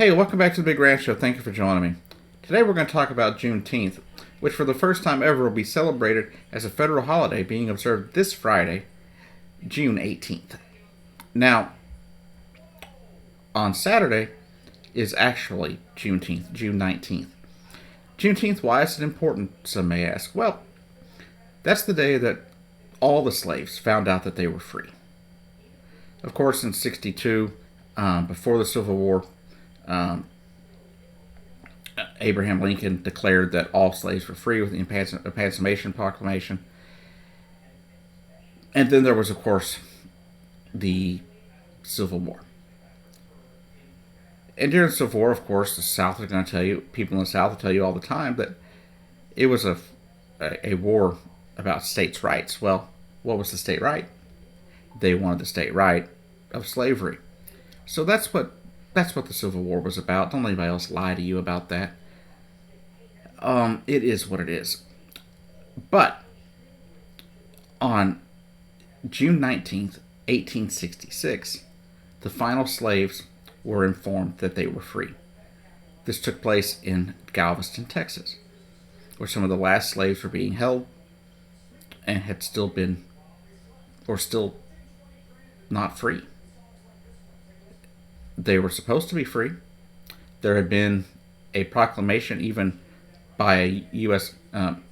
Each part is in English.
Hey, welcome back to the Big Ranch Show. Thank you for joining me. Today we're going to talk about Juneteenth, which for the first time ever will be celebrated as a federal holiday being observed this Friday, June 18th. Now, on Saturday is actually Juneteenth, June 19th. Juneteenth, why is it important, some may ask? Well, that's the day that all the slaves found out that they were free. Of course, in 62, before the Civil War, Abraham Lincoln declared that all slaves were free with the Emancipation Proclamation. And then there was, of course, the Civil War. And during the Civil War, of course, the South is going to tell you, people in the South will tell you all the time that it was a war about states' rights. Well, what was the state right? They wanted the state right of slavery. So that's what the Civil War was about. Don't let anybody else lie to you about that. It is what it is. But on June 19th, 1866, the final slaves were informed that they were free. This took place in Galveston, Texas, where some of the last slaves were being held and had still been, or still not free. They were supposed to be free. There had been a proclamation even by a U.S.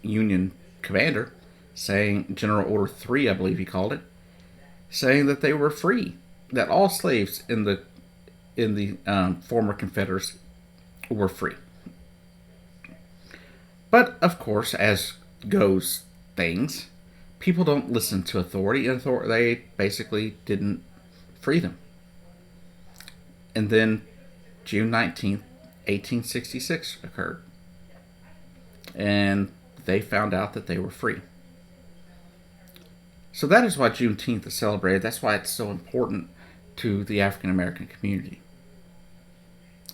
Union commander saying, General Order 3, I believe he called it, saying that they were free, that all slaves in the former Confederacy were free. But, of course, as goes things, people don't listen to authority, and they basically didn't free them. And then June 19th, 1866 occurred. And they found out that they were free. So that is why Juneteenth is celebrated. That's why it's so important to the African American community.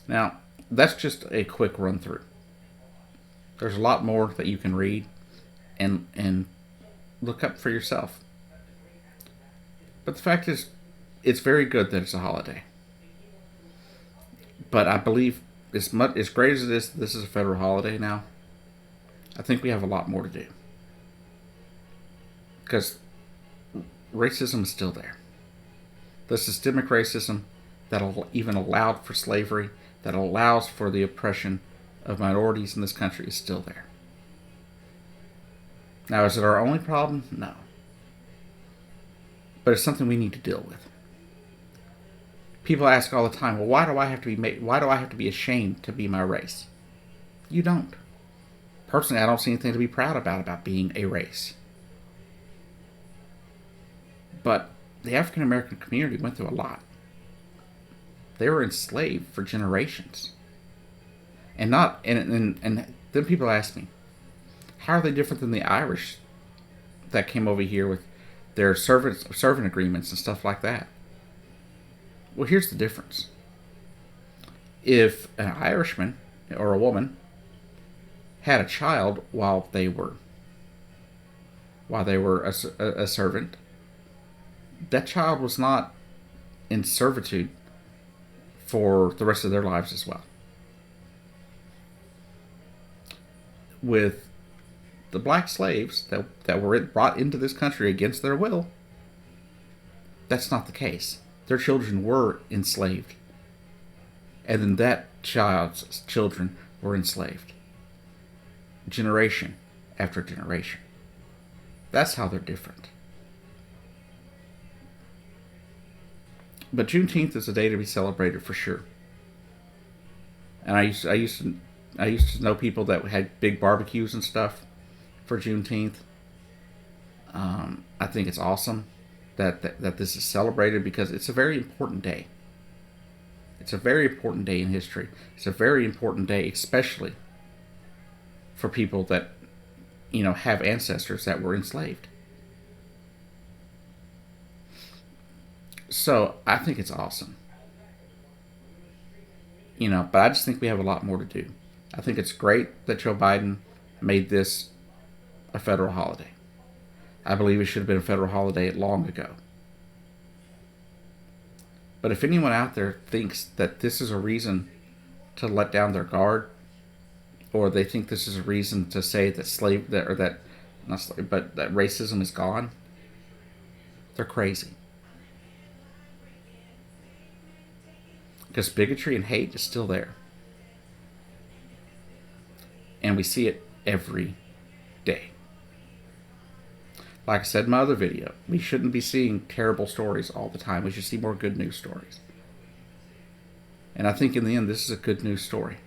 Now, that's just a quick run through. There's a lot more that you can read and look up for yourself. But the fact is, it's very good that it's a holiday. But I believe as great as this is a federal holiday now, I think we have a lot more to do. Because racism is still there. The systemic racism that even allowed for slavery, that allows for the oppression of minorities in this country is still there. Now, is it our only problem? No. But it's something we need to deal with. People ask all the time, well, why do I have to be ashamed to be my race? You don't. Personally, I don't see anything to be proud about being a race. But the African American community went through a lot. They were enslaved for generations. And then people ask me, how are they different than the Irish that came over here with their servant agreements and stuff like that? Well, here's the difference. If an Irishman or a woman had a child while they were a servant, that child was not in servitude for the rest of their lives as well. With the black slaves that were brought into this country against their will, that's not the case. Their children were enslaved. And then that child's children were enslaved. Generation after generation. That's how they're different. But Juneteenth is a day to be celebrated for sure. And I used to know people that had big barbecues and stuff for Juneteenth. I think it's awesome that this is celebrated because it's a very important day. It's a very important day in history. It's a very important day, especially for people that, have ancestors that were enslaved. So I think it's awesome. But I just think we have a lot more to do. I think it's great that Joe Biden made this a federal holiday. I believe it should have been a federal holiday long ago. But if anyone out there thinks that this is a reason to let down their guard, or they think this is a reason to say that not slave, but that racism is gone, they're crazy. Because bigotry and hate is still there. And we see it every day. Like I said in my other video, we shouldn't be seeing terrible stories all the time. We should see more good news stories. And I think in the end, this is a good news story.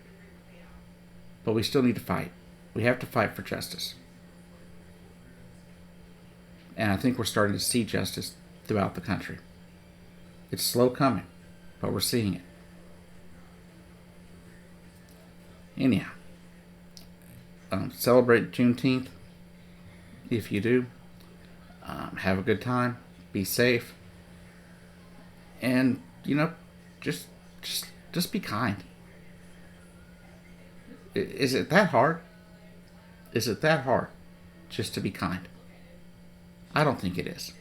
But we still need to fight. We have to fight for justice. And I think we're starting to see justice throughout the country. It's slow coming, but we're seeing it. Anyhow, celebrate Juneteenth. If you do, have a good time. Be safe. And, just be kind. Is it that hard? Is it that hard just to be kind? I don't think it is.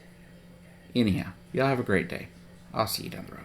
Anyhow, y'all have a great day. I'll see you down the road.